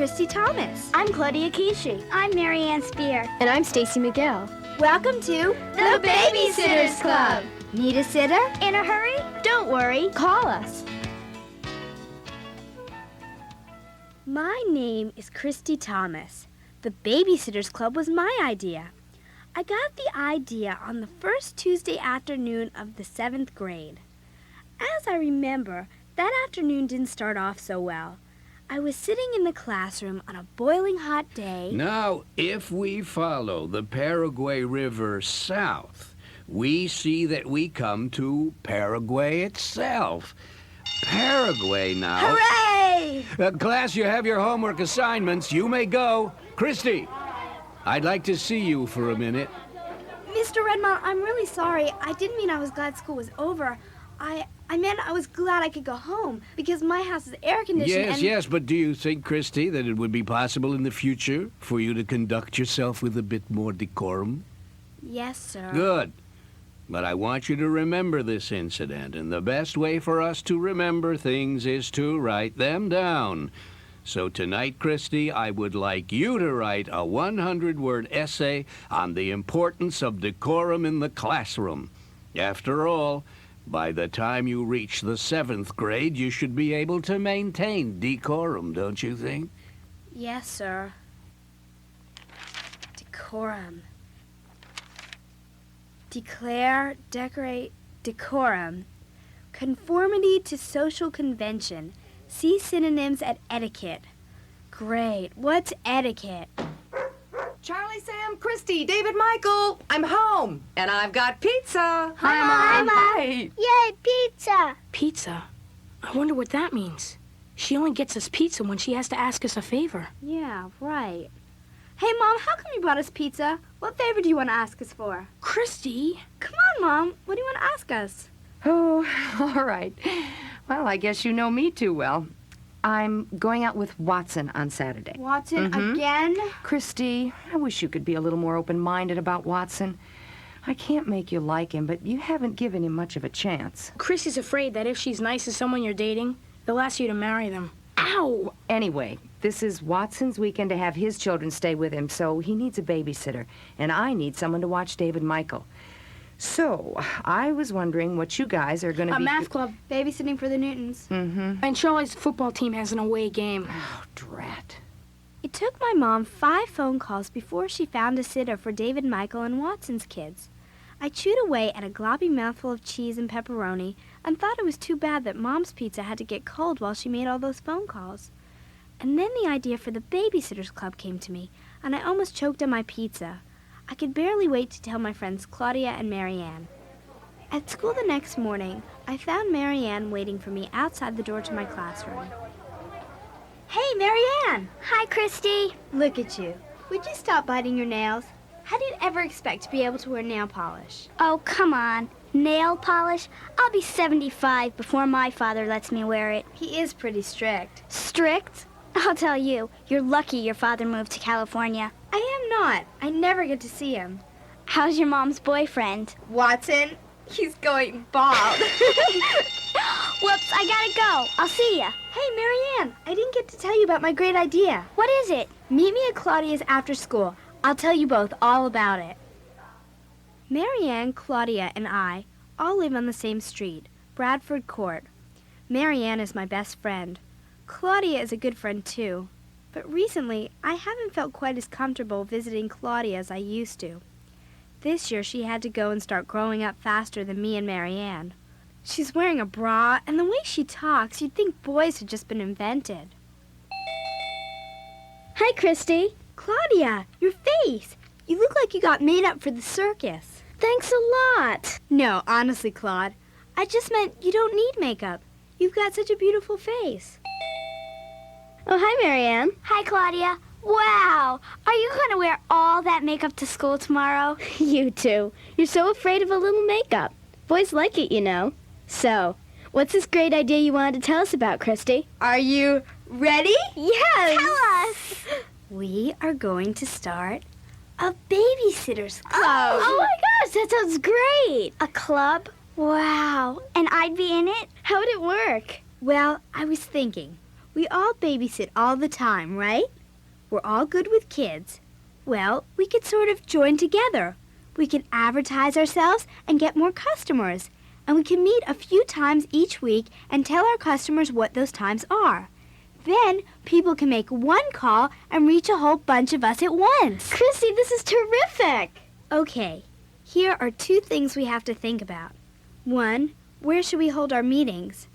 Kristy Thomas. I'm Claudia Kishi. I'm Marianne Spear. And I'm Stacey McGill. Welcome to The Babysitters Club. Need a sitter? In a hurry? Don't worry. Call us. My name is Kristy Thomas. The Babysitters Club was my idea. I got the idea on the first Tuesday afternoon of the 7th grade. As I remember, that afternoon didn't start off so well. I was sitting in the classroom on a boiling hot day. Now, if we follow the Paraguay River south, we see that we come to Paraguay itself. Paraguay now. Hooray! Class, you have your homework assignments. You may go. Kristy, I'd like to see you for a minute. Mr. Redmont, I'm really sorry. I didn't mean I was glad school was over. I meant I was glad I could go home because my house is air-conditioned. Yes, but do you think, Kristy, that it would be possible in the future for you to conduct yourself with a bit more decorum? Yes, sir. Good. But I want you to remember this incident, and the best way for us to remember things is to write them down. So tonight, Kristy, I would like you to write a 100-word essay on the importance of decorum in the classroom. After all, by the time you reach the 7th grade, you should be able to maintain decorum, don't you think? Yes, sir. Decorum. Declare, decorate, decorum. Conformity to social convention. See synonyms at etiquette. Great. What's etiquette? Charlie, Sam, Kristy, David, Michael, I'm home. And I've got pizza. Hi, Mom. Hi. Yay, pizza. Pizza? I wonder what that means. She only gets us pizza when she has to ask us a favor. Yeah, right. Hey, Mom, how come you brought us pizza? What favor do you want to ask us for? Kristy? Come on, Mom. What do you want to ask us? Oh, all right. Well, I guess you know me too well. I'm going out with Watson on Saturday. Watson, again? Kristy, I wish you could be a little more open-minded about Watson. I can't make you like him, but you haven't given him much of a chance. Kristy's afraid that if she's nice to someone you're dating, they'll ask you to marry them. Ow! Anyway, this is Watson's weekend to have his children stay with him, so he needs a babysitter, and I need someone to watch David Michael. So, I was wondering what you guys are going to A be... math club. Babysitting for the Newtons. And Charlie's football team has an away game. Oh, drat. It took my mom 5 phone calls before she found a sitter for David, Michael, and Watson's kids. I chewed away at a globby mouthful of cheese and pepperoni and thought it was too bad that Mom's pizza had to get cold while she made all those phone calls. And then the idea for the Babysitters Club came to me, and I almost choked on my pizza. I could barely wait to tell my friends Claudia and Marianne. At school the next morning, I found Marianne waiting for me outside the door to my classroom. Hey, Marianne! Hi, Kristy. Look at you. Would you stop biting your nails? How do you ever expect to be able to wear nail polish? Oh, come on. Nail polish? I'll be 75 before my father lets me wear it. He is pretty strict. Strict? I'll tell you, you're lucky your father moved to California. I am not. I never get to see him. How's your mom's boyfriend? Watson, he's going bald. Whoops, I gotta go. I'll see ya. Hey, Marianne, I didn't get to tell you about my great idea. What is it? Meet me at Claudia's after school. I'll tell you both all about it. Marianne, Claudia, and I all live on the same street, Bradford Court. Marianne is my best friend. Claudia is a good friend, too. But recently, I haven't felt quite as comfortable visiting Claudia as I used to. This year, she had to go and start growing up faster than me and Marianne. She's wearing a bra, and the way she talks, you'd think boys had just been invented. Hi, Kristy. Claudia, your face! You look like you got made up for the circus. Thanks a lot. No, honestly, Claude. I just meant you don't need makeup. You've got such a beautiful face. Oh, hi, Marianne. Hi, Claudia. Wow. Are you going to wear all that makeup to school tomorrow? You too. You're so afraid of a little makeup. Boys like it, you know. So, what's this great idea you wanted to tell us about, Kristy? Are you ready? Yes. Tell us. We are going to start a Babysitters Club. Oh my gosh, that sounds great. A club? Wow. And I'd be in it? How would it work? Well, I was thinking, We all babysit all the time, right? We're all good with kids. Well, we could sort of join together. We can advertise ourselves and get more customers. And we can meet a few times each week and tell our customers what those times are. Then people can make one call and reach a whole bunch of us at once. Kristy, this is terrific. Okay, here are 2 things we have to think about. 1, where should we hold our meetings?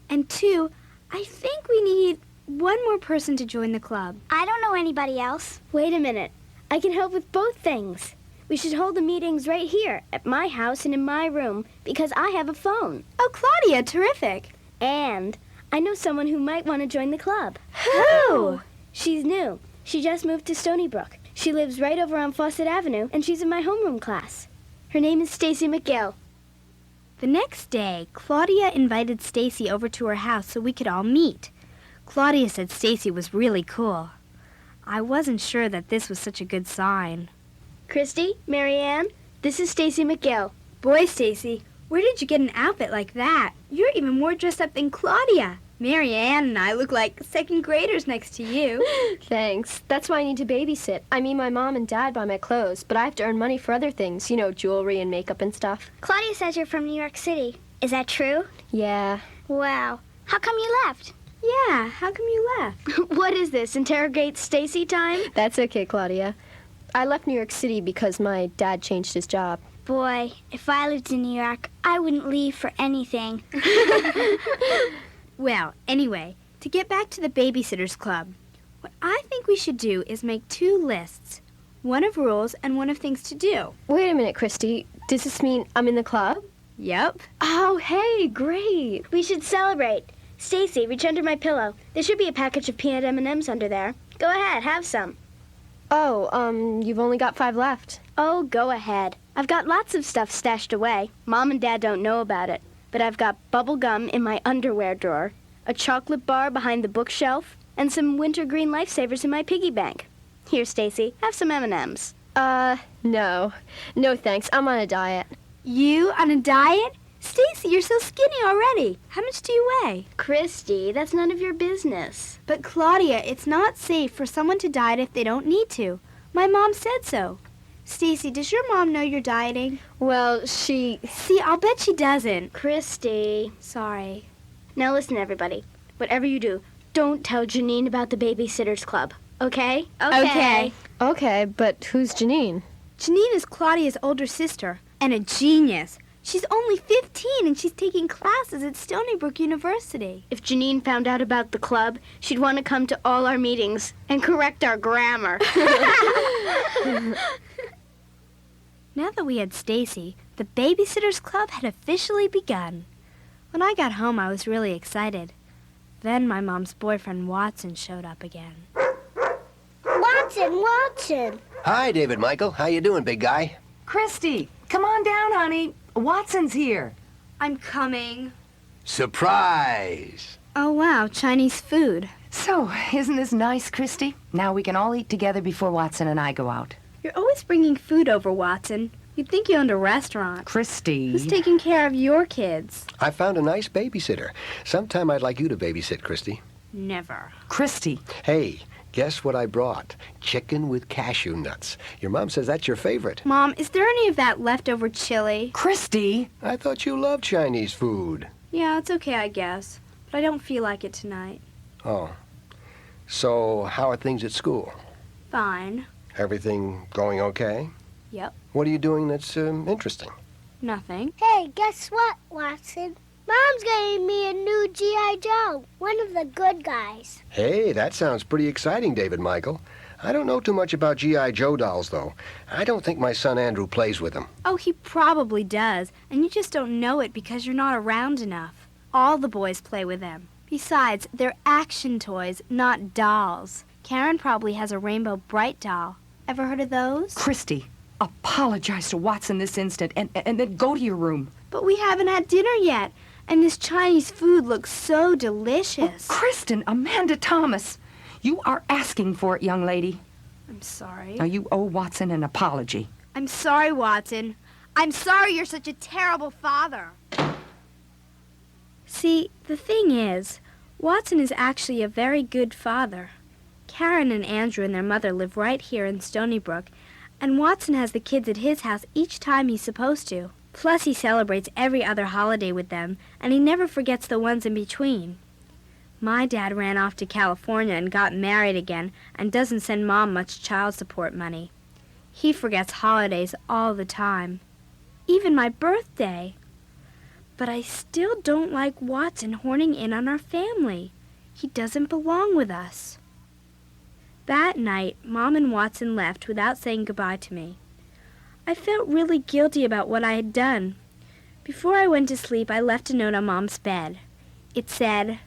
And 2, I think we need one more person to join the club. I don't know anybody else. Wait a minute. I can help with both things. We should hold the meetings right here, at my house and in my room, because I have a phone. Oh, Claudia, terrific. And I know someone who might want to join the club. Who? She's new. She just moved to Stony Brook. She lives right over on Fawcett Avenue, and she's in my homeroom class. Her name is Stacey McGill. The next day, Claudia invited Stacey over to her house so we could all meet. Claudia said Stacey was really cool. I wasn't sure that this was such a good sign. Kristy, Marianne, this is Stacey McGill. Boy, Stacey, where did you get an outfit like that? You're even more dressed up than Claudia. Mary Ann and I look like second graders next to you. Thanks. That's why I need to babysit. I mean, my mom and dad buy my clothes, but I have to earn money for other things, you know, jewelry and makeup and stuff. Claudia says you're from New York City. Is that true? Yeah. Wow. How come you left? Yeah, how come you left? What is this, interrogate Stacey time? That's okay, Claudia. I left New York City because my dad changed his job. Boy, if I lived in New York, I wouldn't leave for anything. Well, anyway, to get back to the Babysitters Club, what I think we should do is make 2 lists. One of rules and one of things to do. Wait a minute, Kristy. Does this mean I'm in the club? Yep. Oh, hey, great. We should celebrate. Stacey, reach under my pillow. There should be a package of peanut M&Ms under there. Go ahead, have some. Oh, you've only got 5 left. Oh, go ahead. I've got lots of stuff stashed away. Mom and Dad don't know about it. But I've got bubble gum in my underwear drawer, a chocolate bar behind the bookshelf, and some wintergreen lifesavers in my piggy bank. Here, Stacey, have some M&Ms. No. No thanks. I'm on a diet. You on a diet? Stacey, you're so skinny already. How much do you weigh? Kristy, that's none of your business. But Claudia, it's not safe for someone to diet if they don't need to. My mom said so. Stacey, does your mom know you're dieting? Well, See, I'll bet she doesn't. Kristy. Sorry. Now listen, everybody. Whatever you do, don't tell Janine about the Babysitters Club, okay? Okay. Okay, but who's Janine? Janine is Claudia's older sister and a genius. She's only 15 and she's taking classes at Stony Brook University. If Janine found out about the club, she'd want to come to all our meetings and correct our grammar. Now that we had Stacey, the Babysitters Club had officially begun. When I got home, I was really excited. Then my mom's boyfriend, Watson, showed up again. Watson! Hi, David Michael. How you doing, big guy? Kristy, come on down, honey. Watson's here. I'm coming. Surprise! Oh, wow, Chinese food. So, isn't this nice, Kristy? Now we can all eat together before Watson and I go out. You're always bringing food over, Watson. You'd think you owned a restaurant. Kristy. Who's taking care of your kids? I found a nice babysitter. Sometime I'd like you to babysit, Kristy. Never. Kristy. Hey, guess what I brought? Chicken with cashew nuts. Your mom says that's your favorite. Mom, is there any of that leftover chili? Kristy. I thought you loved Chinese food. Yeah, it's okay, I guess. But I don't feel like it tonight. Oh. So, how are things at school? Fine. Everything going okay? Yep. What are you doing that's interesting? Nothing. Hey, guess what, Watson? Mom's getting me a new G.I. Joe, one of the good guys. Hey, that sounds pretty exciting, David Michael. I don't know too much about G.I. Joe dolls, though. I don't think my son Andrew plays with them. Oh, he probably does, and you just don't know it because you're not around enough. All the boys play with them. Besides, they're action toys, not dolls. Karen probably has a Rainbow Bright doll. Ever heard of those? Kristy, apologize to Watson this instant and then go to your room. But we haven't had dinner yet, and this Chinese food looks so delicious. Kristen, Amanda Thomas, you are asking for it, young lady. I'm sorry. Now, you owe Watson an apology. I'm sorry, Watson. I'm sorry you're such a terrible father. See, the thing is, Watson is actually a very good father. Karen and Andrew and their mother live right here in Stony Brook, and Watson has the kids at his house each time he's supposed to. Plus, he celebrates every other holiday with them, and he never forgets the ones in between. My dad ran off to California and got married again and doesn't send Mom much child support money. He forgets holidays all the time, even my birthday. But I still don't like Watson horning in on our family. He doesn't belong with us. That night, Mom and Watson left without saying goodbye to me. I felt really guilty about what I had done. Before I went to sleep, I left a note on Mom's bed. It said,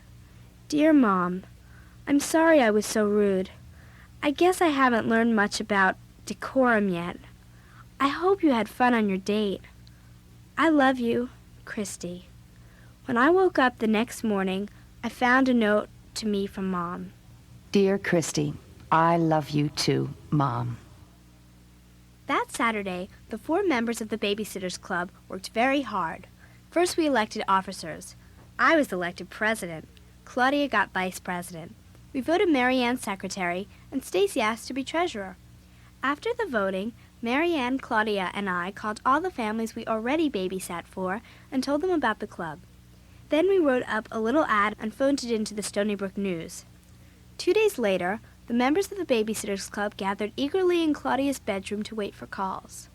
"Dear Mom, I'm sorry I was so rude. I guess I haven't learned much about decorum yet. I hope you had fun on your date. I love you, Kristy." When I woke up the next morning, I found a note to me from Mom. Dear Kristy, I love you too, Mom. That Saturday, the 4 members of the Babysitters Club worked very hard. First, we elected officers. I was elected president. Claudia got vice president. We voted Mary Ann secretary, and Stacey asked to be treasurer. After the voting, Mary Ann, Claudia, and I called all the families we already babysat for and told them about the club. Then we wrote up a little ad and phoned it into the Stony Brook News. 2 days later, the members of the Babysitters Club gathered eagerly in Claudia's bedroom to wait for calls.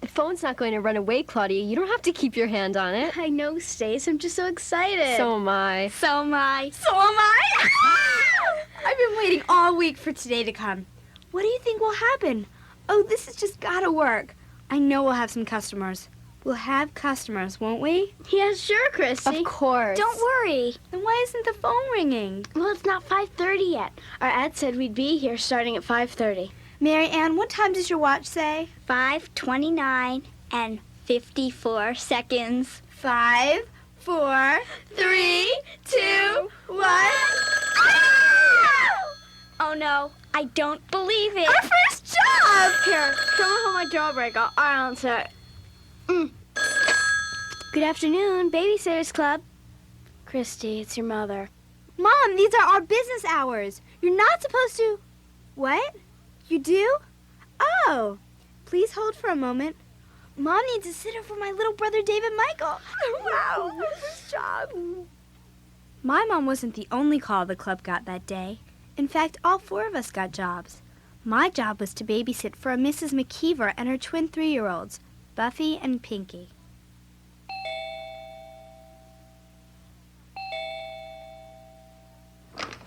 The phone's not going to run away, Claudia. You don't have to keep your hand on it. I know, Stace. I'm just so excited. So am I. So am I. So am I. I've been waiting all week for today to come. What do you think will happen? Oh, this has just gotta work. I know we'll have some customers. We'll have customers, won't we? Yeah, sure, Kristy. Of course. Don't worry. Then why isn't the phone ringing? Well, it's not 5:30 yet. Our ad said we'd be here starting at 5:30. Mary Ann, what time does your watch say? 5:29 and 54 seconds. 5, 4, 3, 2, 1. Oh no, I don't believe it. Our first job! Here, throw me home my jawbreak. I'll answer it. Good afternoon, Babysitters Club. Kristy, it's your mother. Mom, these are our business hours. You're not supposed to... What? You do? Oh. Please hold for a moment. Mom needs a sitter for my little brother, David Michael. Wow, my first job. My mom wasn't the only call the club got that day. In fact, all 4 of us got jobs. My job was to babysit for a Mrs. McKeever and her twin 3-year-olds, Buffy and Pinky.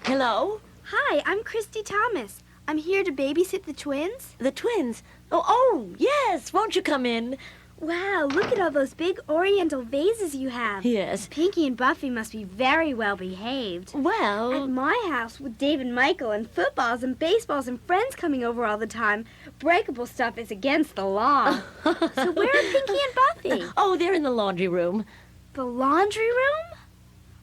Hello? Hi, I'm Kristy Thomas. I'm here to babysit the twins. The twins? Oh, yes. Won't you come in? Wow, look at all those big oriental vases you have. Yes. Pinky and Buffy must be very well behaved. Well... At my house, with Dave and Michael and footballs and baseballs and friends coming over all the time, breakable stuff is against the law. So where are Pinky and Buffy? Oh, they're in the laundry room. The laundry room?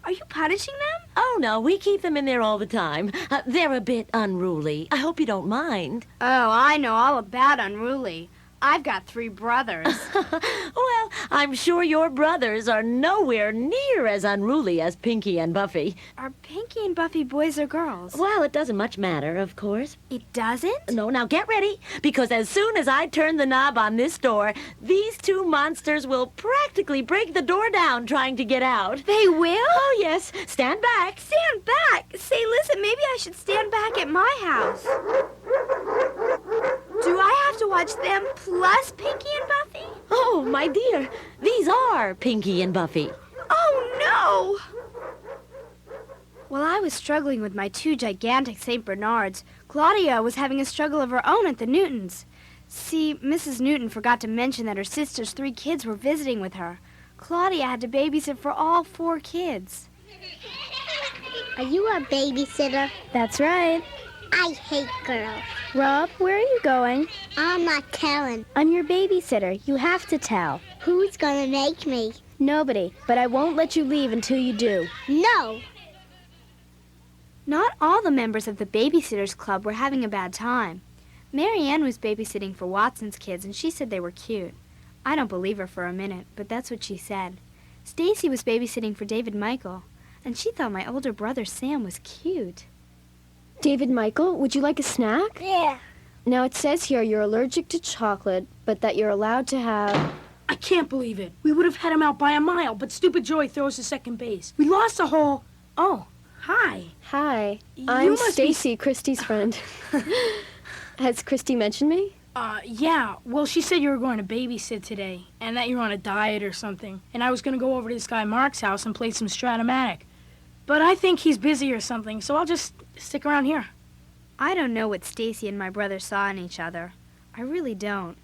Are you punishing them? Oh, no, we keep them in there all the time. They're a bit unruly. I hope you don't mind. Oh, I know all about unruly. I've got 3 brothers. Well, I'm sure your brothers are nowhere near as unruly as Pinky and Buffy. Are Pinky and Buffy boys or girls? Well, it doesn't much matter, of course. It doesn't? No, now get ready, because as soon as I turn the knob on this door, these 2 monsters will practically break the door down trying to get out. They will? Oh, yes. Stand back. Stand back? Say, listen, maybe I should stand back at my house. Do I have to watch them plus Pinky and Buffy? Oh, my dear, these are Pinky and Buffy. Oh, no! While I was struggling with my 2 gigantic St. Bernards, Claudia was having a struggle of her own at the Newtons. See, Mrs. Newton forgot to mention that her sister's 3 kids were visiting with her. Claudia had to babysit for all 4 kids. Are you a babysitter? That's right. I hate girls. Rob, where are you going? I'm not telling. I'm your babysitter. You have to tell. Who's gonna make me? Nobody, but I won't let you leave until you do. No. Not all the members of the Babysitters Club were having a bad time. Mary Ann was babysitting for Watson's kids, and she said they were cute. I don't believe her for a minute, but that's what she said. Stacey was babysitting for David Michael. and she thought my older brother Sam was cute. David Michael, would you like a snack? Yeah. Now, it says here you're allergic to chocolate, but that you're allowed to have... I can't believe it. We would have had him out by a mile, but stupid Joey throws to second base. We lost a whole... Oh, hi. Hi, You I'm must be- Stacey, Kristy's friend. Has Kristy mentioned me? Yeah. Well, she said you were going to babysit today, and that you're on a diet or something. And I was going to go over to this guy Mark's house and play some Stratomatic. But I think he's busy or something, so I'll just stick around here. I don't know what Stacey and my brother saw in each other. I really don't.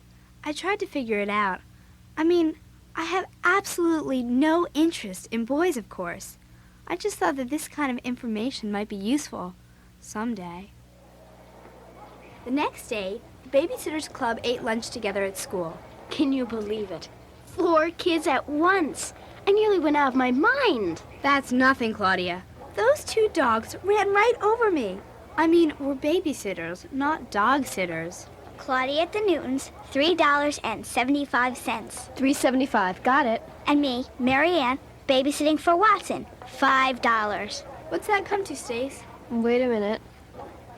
I tried to figure it out. I mean, I have absolutely no interest in boys, of course. I just thought that this kind of information might be useful someday. The next day, the Babysitters Club ate lunch together at school. Can you believe it? 4 kids at once. I nearly went out of my mind. That's nothing, Claudia. Those 2 dogs ran right over me. I mean, we're babysitters, not dog sitters. Claudia at the Newtons, $3.75. $3.75, got it. And me, Mary Ann, babysitting for Watson, $5. What's that come to, Stace? Wait a minute.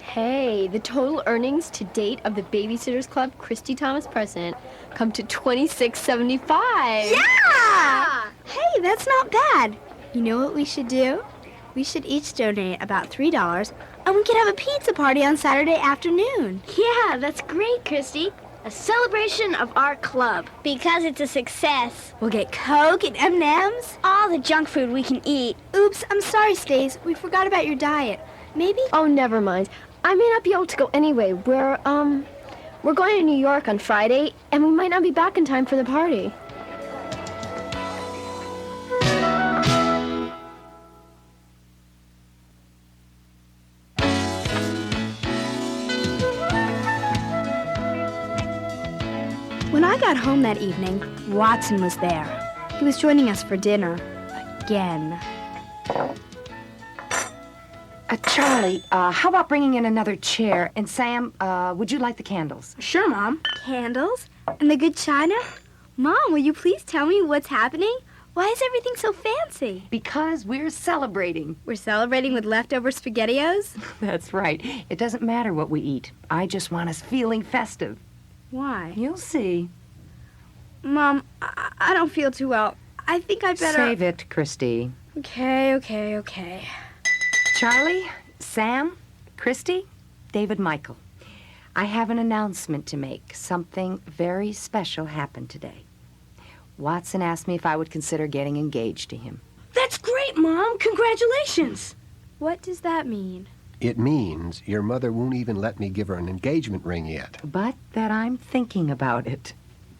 Hey, the total earnings to date of the Babysitters Club Kristy Thomas president come to $26.75. Yeah! Hey, that's not bad. You know what we should do? We should each donate about $3, and we could have a pizza party on Saturday afternoon. Yeah, that's great, Kristy. A celebration of our club. Because it's a success. We'll get Coke and M&Ms. All the junk food we can eat. Oops, I'm sorry, Stace. We forgot about your diet. Maybe... Oh, never mind. I may not be able to go anyway. We're going to New York on Friday, and we might not be back in time for the party. When I got home that evening, Watson was there. He was joining us for dinner. Again. Charlie, how about bringing in another chair? And Sam, would you light the candles? Sure, Mom. Candles? And the good china? Mom, will you please tell me what's happening? Why is everything so fancy? Because we're celebrating. We're celebrating with leftover SpaghettiOs? That's right. It doesn't matter what we eat. I just want us feeling festive. Why? You'll see. Mom, I don't feel too well. I think I better... Save it, Kristy. Okay. Charlie, Sam, Kristy, David Michael. I have an announcement to make. Something very special happened today. Watson asked me if I would consider getting engaged to him. That's great, Mom. Congratulations. What does that mean? It means your mother won't even let me give her an engagement ring yet. But that I'm thinking about it.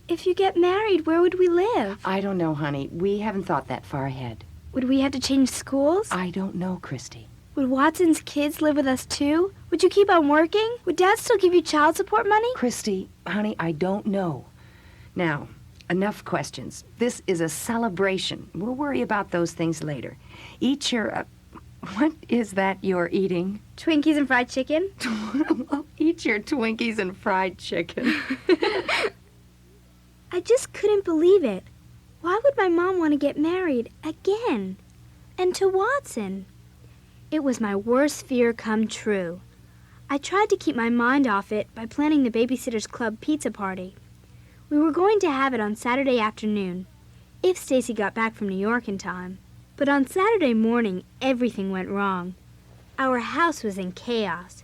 If you get married, where would we live? I don't know, honey. We haven't thought that far ahead. Would we have to change schools? I don't know, Kristy. Would Watson's kids live with us too? Would you keep on working? Would Dad still give you child support money? Kristy, honey, I don't know. Now, enough questions. This is a celebration. We'll worry about those things later. Eat your... what is that you're eating? Twinkies and fried chicken. Well, eat your Twinkies and fried chicken. I just couldn't believe it. Why would my mom want to get married again? And to Watson? It was my worst fear come true. I tried to keep my mind off it by planning the Babysitters Club pizza party. We were going to have it on Saturday afternoon, if Stacey got back from New York in time. But on Saturday morning, everything went wrong. Our house was in chaos.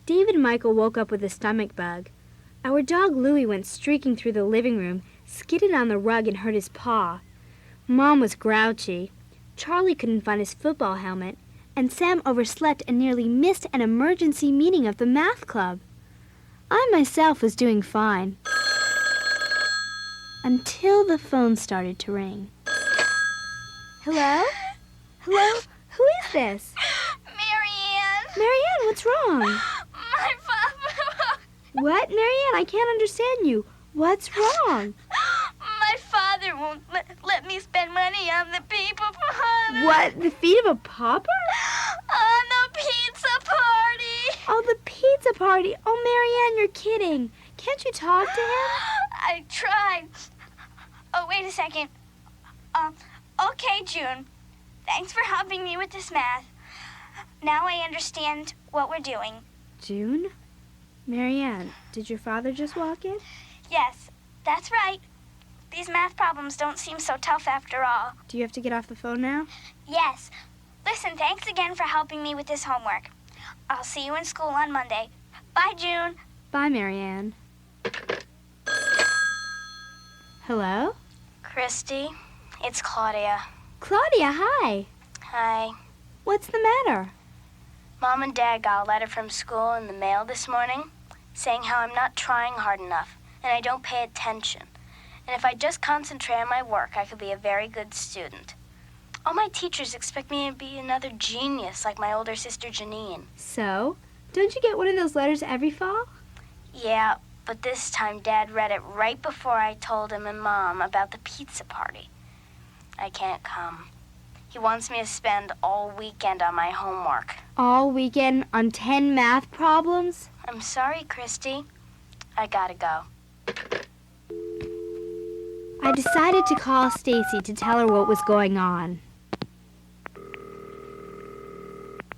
David Michael woke up with a stomach bug. Our dog Louie went streaking through the living room, skidded on the rug and hurt his paw. Mom was grouchy. Charlie couldn't find his football helmet, and Sam overslept and nearly missed an emergency meeting of the math club. I myself was doing fine. Until the phone started to ring. Hello? Hello? Who is this? Marianne. Marianne, what's wrong? My father. What, Marianne? I can't understand you. What's wrong? My father won't let me spend money on the people party. What, the feet of a pauper? On the pizza party. Oh, the pizza party. Oh, Marianne, you're kidding. Can't you talk to him? I tried. Oh, wait a second. Okay, June. Thanks for helping me with this math. Now I understand what we're doing. June? Marianne, did your father just walk in? Yes, that's right. These math problems don't seem so tough after all. Do you have to get off the phone now? Yes. Listen, thanks again for helping me with this homework. I'll see you in school on Monday. Bye, June. Bye, Marianne. Hello? Kristy, it's Claudia. Claudia, hi. Hi. What's the matter? Mom and Dad got a letter from school in the mail this morning saying how I'm not trying hard enough and I don't pay attention. And if I just concentrate on my work, I could be a very good student. All my teachers expect me to be another genius like my older sister Janine. So, don't you get one of those letters every fall? Yeah, but this time Dad read it right before I told him and Mom about the pizza party. I can't come. He wants me to spend all weekend on my homework. All weekend on 10 math problems? I'm sorry, Kristy. I gotta go. I decided to call Stacey to tell her what was going on.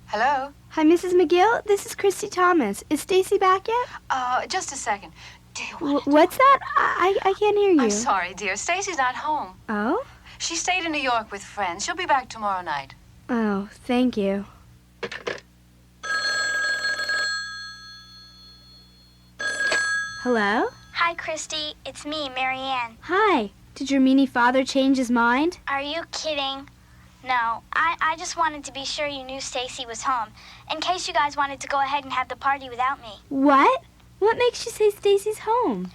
Hello? Hi, Mrs. McGill. This is Kristy Thomas. Is Stacey back yet? Just a second. Dear, What's that? I can't hear you. I'm sorry, dear. Stacy's not home. Oh? She stayed in New York with friends. She'll be back tomorrow night. Oh, thank you. Hello? Hi, Kristy. It's me, Marianne. Hi. Did your meanie father change his mind? Are you kidding? No, I just wanted to be sure you knew Stacey was home, in case you guys wanted to go ahead and have the party without me. What? What makes you say Stacey's home?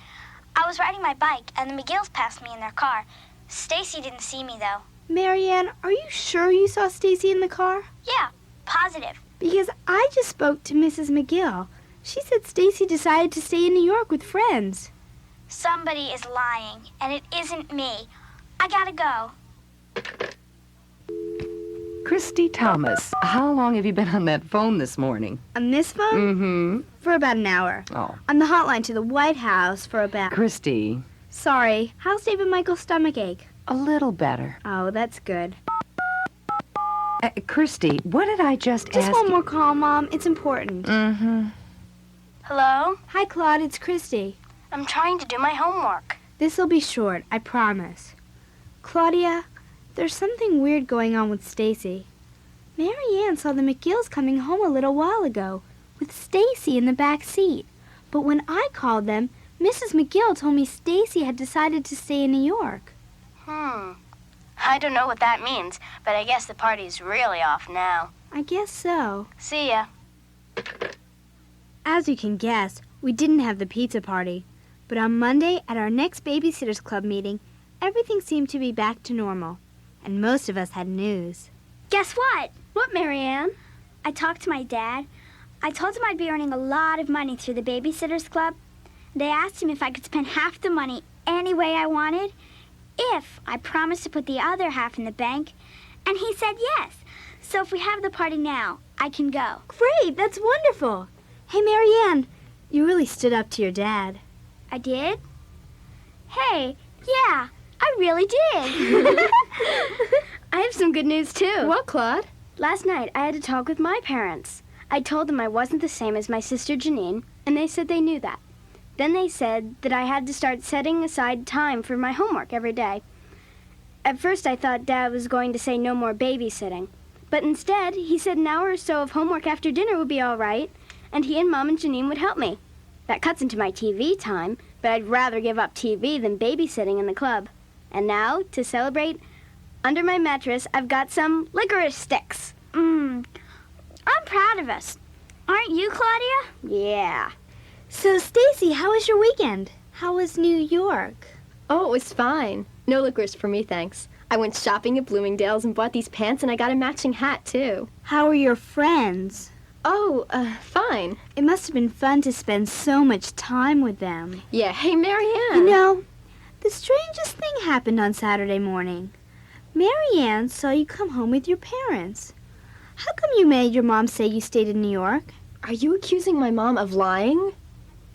I was riding my bike, and the McGills passed me in their car. Stacey didn't see me, though. Marianne, are you sure you saw Stacey in the car? Yeah, positive. Because I just spoke to Mrs. McGill. She said Stacey decided to stay in New York with friends. Somebody is lying, and it isn't me. I gotta go. Kristy Thomas, how long have you been on that phone this morning? On this phone? Mm-hmm. For about an hour. Oh. On the hotline to the White House for about... Kristy. Sorry. How's David Michael's stomachache? A little better. Oh, that's good. Kristy, what did I just ask Just one you? more call, Mom. It's important. Mm-hmm. Hello? Hi, Claude. It's Kristy. I'm trying to do my homework. This'll be short, I promise. Claudia, there's something weird going on with Stacey. Marianne saw the McGills coming home a little while ago, with Stacey in the back seat. But when I called them, Mrs. McGill told me Stacey had decided to stay in New York. I don't know what that means, but I guess the party's really off now. I guess so. See ya. As you can guess, we didn't have the pizza party. But on Monday, at our next Babysitters Club meeting, everything seemed to be back to normal. And most of us had news. Guess what? What, Marianne? I talked to my dad. I told him I'd be earning a lot of money through the Babysitters Club. They asked him if I could spend half the money any way I wanted, if I promised to put the other half in the bank. And he said yes. So if we have the party now, I can go. Great, that's wonderful. Hey, Marianne, you really stood up to your dad. I did? Hey, yeah, I really did. I have some good news, too. What, Claude? Last night, I had to talk with my parents. I told them I wasn't the same as my sister Janine, and they said they knew that. Then they said that I had to start setting aside time for my homework every day. At first, I thought Dad was going to say no more babysitting. But instead, he said an hour or so of homework after dinner would be all right, and he and Mom and Janine would help me. That cuts into my TV time, but I'd rather give up TV than babysitting in the club. And now, to celebrate, under my mattress, I've got some licorice sticks. I'm proud of us. Aren't you, Claudia? Yeah. So, Stacey, how was your weekend? How was New York? Oh, it was fine. No licorice for me, thanks. I went shopping at Bloomingdale's and bought these pants, and I got a matching hat, too. How were your friends? Oh, fine. It must have been fun to spend so much time with them. Yeah, hey, Marianne. You know, the strangest thing happened on Saturday morning. Marianne saw you come home with your parents. How come you made your mom say you stayed in New York? Are you accusing my mom of lying?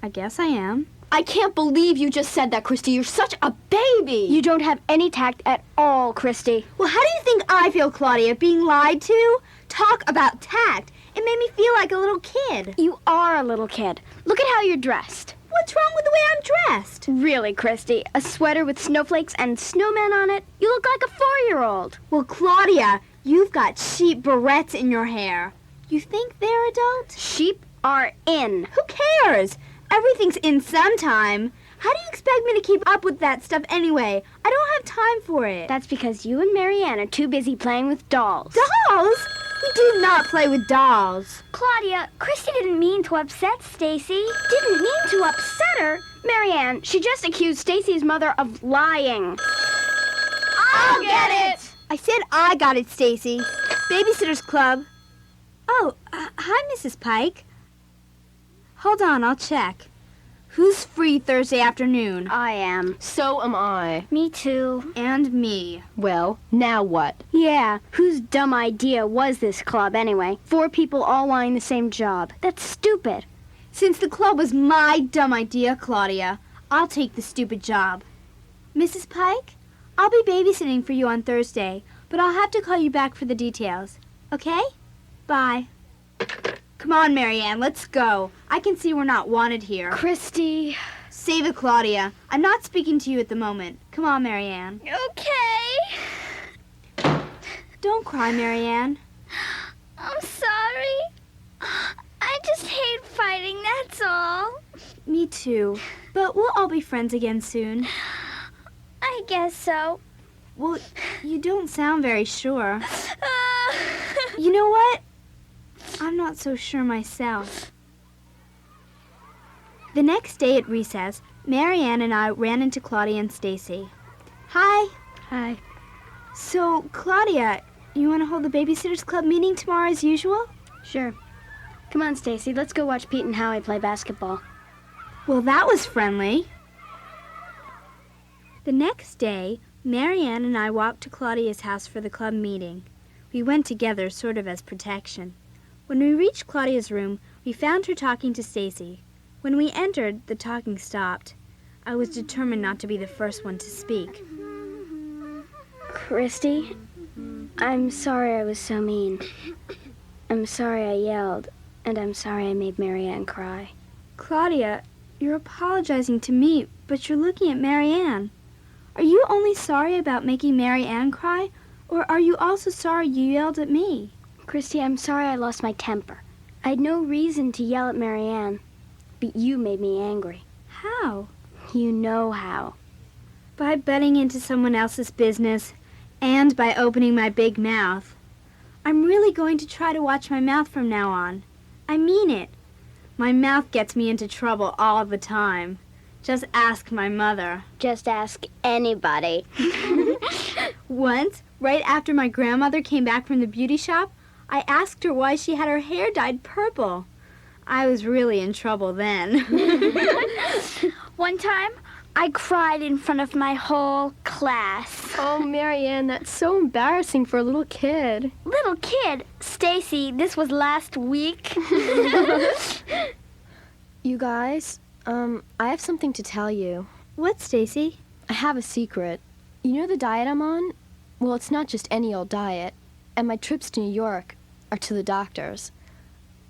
I guess I am. I can't believe you just said that, Kristy. You're such a baby. You don't have any tact at all, Kristy. Well, how do you think I feel, Claudia, being lied to? Talk about tact. It made me feel like a little kid. You are a little kid. Look at how you're dressed. What's wrong with the way I'm dressed? Really, Kristy, a sweater with snowflakes and snowmen on it? You look like a 4-year-old. Well, Claudia, you've got sheep barrettes in your hair. You think they're adult? Sheep are in. Who cares? Everything's in sometime. How do you expect me to keep up with that stuff anyway? I don't have time for it. That's because you and Marianne are too busy playing with dolls. Dolls? We do not play with dolls. Claudia, Kristy didn't mean to upset Stacey. Didn't mean to upset her. Marianne, she just accused Stacey's mother of lying. I'll get it! I said I got it, Stacey. Babysitter's Club. Oh, hi, Mrs. Pike. Hold on, I'll check. Who's free Thursday afternoon? I am. So am I. Me too. And me. Well, now what? Yeah, whose dumb idea was this club anyway? 4 people all wanting the same job. That's stupid. Since the club was my dumb idea, Claudia, I'll take the stupid job. Mrs. Pike, I'll be babysitting for you on Thursday, but I'll have to call you back for the details. Okay? Bye. Come on, Marianne, let's go. I can see we're not wanted here. Kristy. Save it, Claudia. I'm not speaking to you at the moment. Come on, Marianne. Okay. Don't cry, Marianne. I'm sorry. I just hate fighting, that's all. Me too. But we'll all be friends again soon. I guess so. Well, you don't sound very sure. You know what? I'm not so sure myself. The next day at recess, Marianne and I ran into Claudia and Stacey. Hi. Hi. So, Claudia, you want to hold the Babysitters Club meeting tomorrow as usual? Sure. Come on, Stacey, let's go watch Pete and Howie play basketball. Well, that was friendly. The next day, Marianne and I walked to Claudia's house for the club meeting. We went together sort of as protection. When we reached Claudia's room, we found her talking to Stacey. When we entered, the talking stopped. I was determined not to be the first one to speak. Kristy, I'm sorry I was so mean. I'm sorry I yelled, and I'm sorry I made Marianne cry. Claudia, you're apologizing to me, but you're looking at Marianne. Are you only sorry about making Marianne cry, or are you also sorry you yelled at me? Kristy, I'm sorry I lost my temper. I had no reason to yell at Marianne, but you made me angry. How? You know how. By butting into someone else's business, and by opening my big mouth. I'm really going to try to watch my mouth from now on. I mean it. My mouth gets me into trouble all the time. Just ask my mother. Just ask anybody. Once, right after my grandmother came back from the beauty shop, I asked her why she had her hair dyed purple. I was really in trouble then. One time, I cried in front of my whole class. Oh, Marianne, that's so embarrassing for a little kid. Little kid? Stacey, this was last week. You guys, I have something to tell you. What, Stacey? I have a secret. You know the diet I'm on? Well, it's not just any old diet. And my trips to New York are to the doctors.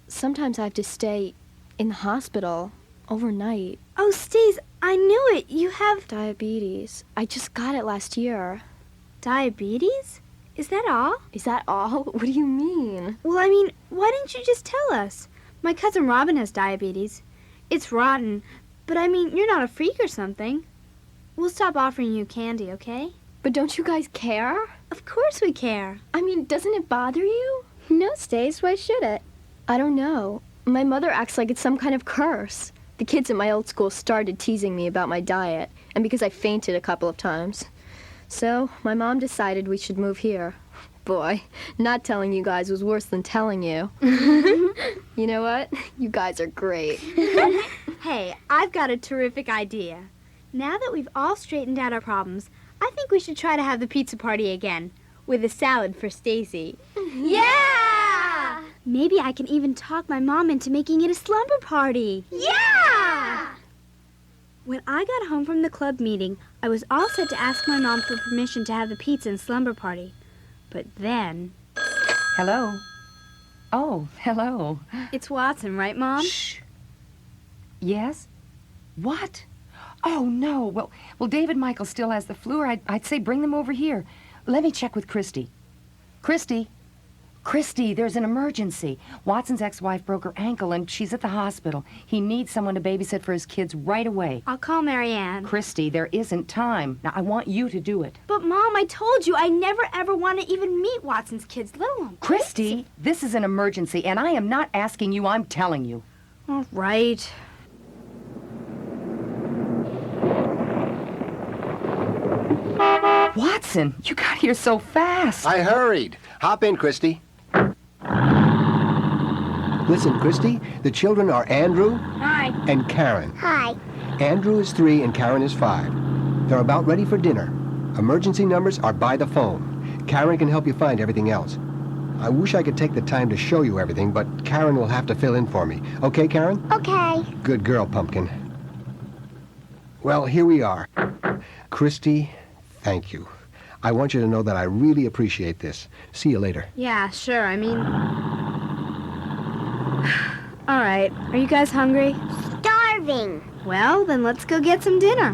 Sometimes I have to stay in the hospital overnight. Oh, Stace, I knew it. You have Diabetes. I just got it last year. diabetes? Is that all? Is that all? What do you mean? Well, I mean, why didn't you just tell us? My cousin Robin has diabetes. It's rotten, but I mean, you're not a freak or something. We'll stop offering you candy, okay? But don't you guys care? Of course we care. I mean, doesn't it bother you? No, Stace, why should it? I don't know. My mother acts like it's some kind of curse. The kids at my old school started teasing me about my diet, and because I fainted a couple of times. So, my mom decided we should move here. Boy, not telling you guys was worse than telling you. You know what? You guys are great. Hey, I've got a terrific idea. Now that we've all straightened out our problems, I think we should try to have the pizza party again, with a salad for Stacey. Yeah! Maybe I can even talk my mom into making it a slumber party. Yeah! When I got home from the club meeting, I was all set to ask my mom for permission to have the pizza and slumber party. But then... Hello? Oh, hello. It's Watson, right, Mom? Shh. Yes? What? Oh, no. Well, David Michael still has the flu, or I'd say bring them over here. Let me check with Kristy. Kristy, there's an emergency. Watson's ex-wife broke her ankle, and she's at the hospital. He needs someone to babysit for his kids right away. I'll call Mary Ann. Kristy, there isn't time. Now, I want you to do it. But, Mom, I told you I never ever want to even meet Watson's kids, let alone... Kristy, this is an emergency, and I am not asking you, I'm telling you. All right. Watson, you got here so fast. I hurried. Hop in, Kristy. Listen, Kristy, the children are Andrew Hi. and Karen. Hi. Andrew is 3 and Karen is 5. They're about ready for dinner. Emergency numbers are by the phone. Karen can help you find everything else. I wish I could take the time to show you everything, but Karen will have to fill in for me. Okay, Karen? Okay. Good girl, Pumpkin. Well, here we are. Kristy, thank you. I want you to know that I really appreciate this. See you later. Yeah, sure, I mean... All right, are you guys hungry? Starving. Well, then let's go get some dinner.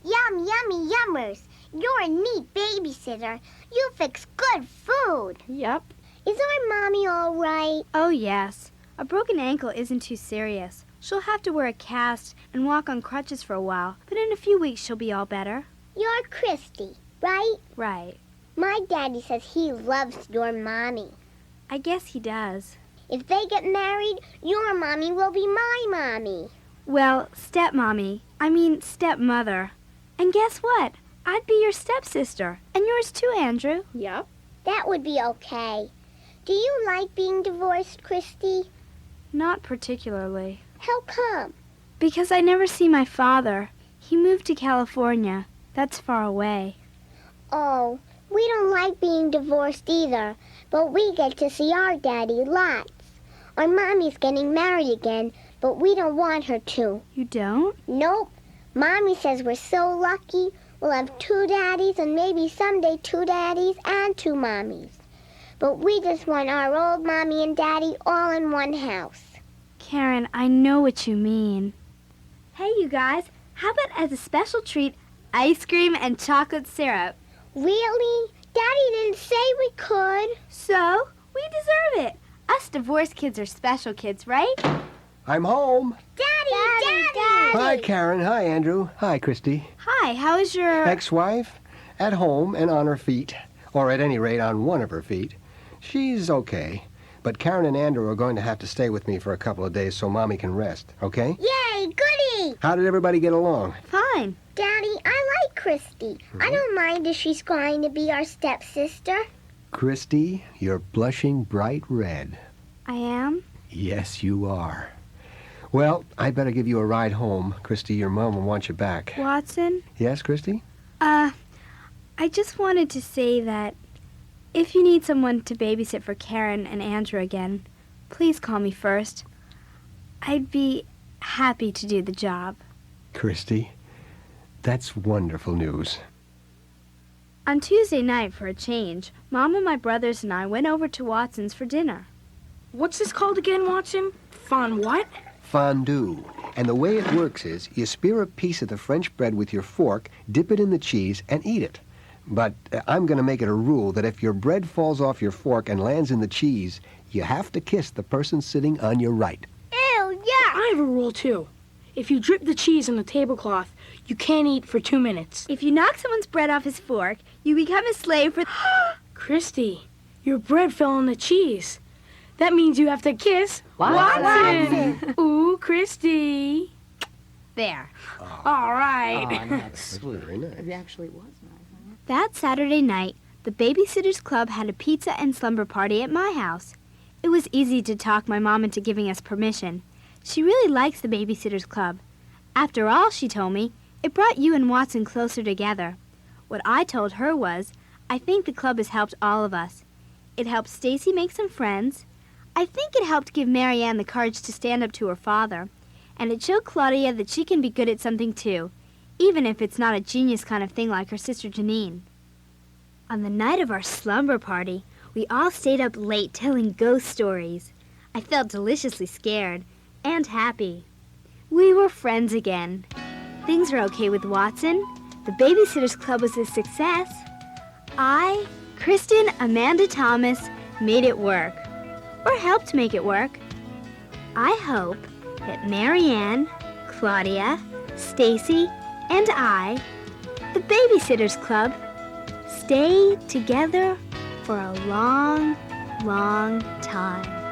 Yum, yummy yummers. You're a neat babysitter. You fix good food. Yep. Is our mommy all right? Oh, yes. A broken ankle isn't too serious. She'll have to wear a cast and walk on crutches for a while, but in a few weeks she'll be all better. You're Kristy, right? Right. My daddy says he loves your mommy. I guess he does. If they get married, your mommy will be my mommy. Well, stepmommy. I mean stepmother. And guess what? I'd be your stepsister. And yours too, Andrew. Yep. That would be okay. Do you like being divorced, Kristy? Not particularly. How come? Because I never see my father. He moved to California. That's far away. Oh, we don't like being divorced either, but we get to see our daddy lots. Our mommy's getting married again, but we don't want her to. You don't? Nope. Mommy says we're so lucky we'll have 2 daddies and maybe someday 2 daddies and 2 mommies. But we just want our old mommy and daddy all in one house. Karen, I know what you mean. Hey, you guys, how about as a special treat, ice cream and chocolate syrup? Really? Daddy didn't say we could. So, we deserve it. Us divorced kids are special kids, right? I'm home. Daddy! Hi, Karen. Hi, Andrew. Hi, Kristy. Hi, how is your... Ex-wife? At home and on her feet. Or at any rate, on one of her feet. She's okay. But Karen and Andrew are going to have to stay with me for a couple of days so Mommy can rest, okay? Yay, goody! How did everybody get along? Fine. Daddy, I like Kristy. I don't mind if she's going to be our stepsister. Kristy, you're blushing bright red. I am? Yes, you are. Well, I'd better give you a ride home. Kristy, your mom will want you back. Watson? Yes, Kristy? I just wanted to say that if you need someone to babysit for Karen and Andrew again, please call me first. I'd be happy to do the job. Kristy, that's wonderful news. On Tuesday night, for a change, Mom and my brothers and I went over to Watson's for dinner. What's this called again, Watson? Fun what? Fondue. And the way it works is you spear a piece of the French bread with your fork, dip it in the cheese, and eat it. But I'm going to make it a rule that if your bread falls off your fork and lands in the cheese, you have to kiss the person sitting on your right. Ew, yeah! I have a rule, too. If you drip the cheese on the tablecloth, you can't eat for 2 minutes. If you knock someone's bread off his fork, you become a slave for... Kristy, your bread fell on the cheese. That means you have to kiss Watson. Ooh, Kristy. There. All right. That's sweet. Very nice. It actually was nice. That Saturday night, the Babysitters Club had a pizza and slumber party at my house. It was easy to talk my mom into giving us permission. She really likes the Babysitters Club. After all, she told me, it brought you and Watson closer together. What I told her was, I think the club has helped all of us. It helped Stacey make some friends. I think it helped give Mary Ann the courage to stand up to her father. and it showed Claudia that she can be good at something too, even if it's not a genius kind of thing like her sister Janine. On the night of our slumber party, we all stayed up late telling ghost stories. I felt deliciously scared and happy. We were friends again. Things were okay with Watson. The Babysitters Club was a success. I, Kristen, Amanda Thomas, made it work. Or helped make it work. I hope that Marianne, Claudia, Stacey, and I, the Babysitters Club, stay together for a long, long time.